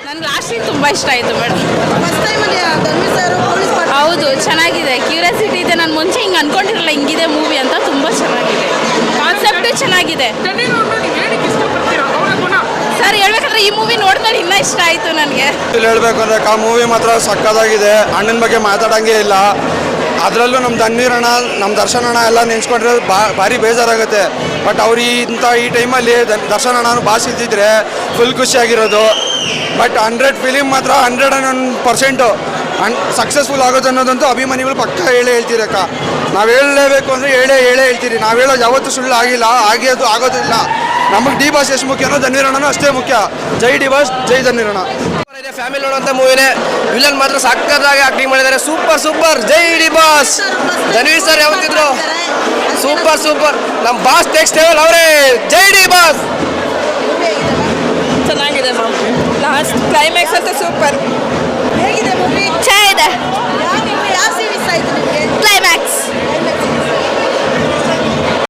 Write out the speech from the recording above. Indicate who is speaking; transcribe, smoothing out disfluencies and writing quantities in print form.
Speaker 1: ನನಗೆ last scene ತುಂಬ ಇಷ್ಟ ಆಯಿತು ಮೇಡಮ್.
Speaker 2: ಪೊಲೀಸ್ ಪಾತ್ರ
Speaker 1: ಹೌದು, ಚೆನ್ನಾಗಿದೆ, ಕ್ಯೂರಿಯಾಸಿಟಿ ಇದೆ. ನಾನು ಮುಂಚೆ ಹಿಂಗೆ ಅನ್ಕೊಂಡಿರಲ್ಲ ಹಿಂಗಿದೆ ಮೂವಿ ಅಂತ. ತುಂಬ ಚೆನ್ನಾಗಿದೆ, ಕಾನ್ಸೆಪ್ಟು ಚೆನ್ನಾಗಿದೆ. ಸರ್ ಹೇಳ್ಬೇಕಂದ್ರೆ ಈ ಮೂವಿ ನೋಡಿದ್ಮೇಲೆ ಇನ್ನೂ ಇಷ್ಟ ಆಯಿತು ನನಗೆ.
Speaker 3: ಇಲ್ಲಿ ಹೇಳ್ಬೇಕು ಅಂದರೆ ಆ ಮೂವಿ ಮಾತ್ರ ಸಕ್ಕತ್ತಾಗಿದೆ. ಅಣ್ಣನ ಬಗ್ಗೆ ಮಾತಾಡೋಂಗೆ ಇಲ್ಲ. ಅದರಲ್ಲೂ ನಮ್ಮ ಧನ್ವೀರಣ್ಣ, ನಮ್ಮ ದರ್ಶನ್ ಅಣ್ಣ ಎಲ್ಲ ನೆನ್ಸ್ಕೊಂಡ್ರೆ ಭಾರಿ ಬೇಜಾರಾಗುತ್ತೆ. ಬಟ್ ಅವ್ರು ಈ ಟೈಮಲ್ಲಿ ದರ್ಶನ್ ಅಣ್ಣನೂ ಭಾಷಿಸಿದ್ರೆ ಫುಲ್ ಖುಷಿಯಾಗಿರೋದು. ಬಟ್ 100 ಫಿಲಿಮ್ ಮಾತ್ರ 101% ಸಕ್ಸಸ್ಫುಲ್ ಆಗೋದು ಅನ್ನೋದಂತೂ ಅಭಿಮಾನಿಗಳು ಪಕ್ಕ ಹೇಳ್ತೀರಕ್ಕ. ನಾವು ಹೇಳಲೇಬೇಕು ಅಂದರೆ ಹೇಳೇ ಹೇಳ್ತೀರಿ. ನಾವು ಹೇಳೋದು ಯಾವತ್ತೂ ಸುಳ್ಳು ಆಗಿಲ್ಲ, ಆಗೋದಿಲ್ಲ. ನಮಗೆ ಡಿ ಬಾಸ್ ಎಷ್ಟು ಮುಖ್ಯನೋ ಧನ್ವೀರಣ್ಣನೂ ಅಷ್ಟೇ ಮುಖ್ಯ. ಜೈ ಡಿ ಬಾಸ್, ಜೈ ಧನ್ವೀರಣ್ಣ.
Speaker 4: ಫ್ಯಾಮಿಲಿ ನೋಡುವಂಥ ಮೂವಿನೇ. ವಿಲನ್ ಮಾತ್ರ ಸಕ್ಕತ್ತಾಗಿ ಆಕ್ಟಿಂಗ್ ಮಾಡಿದ್ದಾರೆ. ಸೂಪರ್ ಜೈ ಡಿ ಬಾಸ್. ಧನ್ವೀರ್ ಸರ್ ಯಾವತ್ತಿದ್ರು ಸೂಪರ್. ನಮ್ಮ ಬಾಸ್ ನೆಕ್ಸ್ಟ್ ಲೆವೆಲ್ ಅವರೇ. ಜೈ ಡಿ ಬಾಸ್.
Speaker 1: ಚೆನ್ನಾಗಿದೆ ಮ್ಯಾಮ್. ಲಾಸ್ಟ್ ಕ್ಲೈಮ್ಯಾಕ್ಸ್ ಅಂತ ಸೂಪರ್.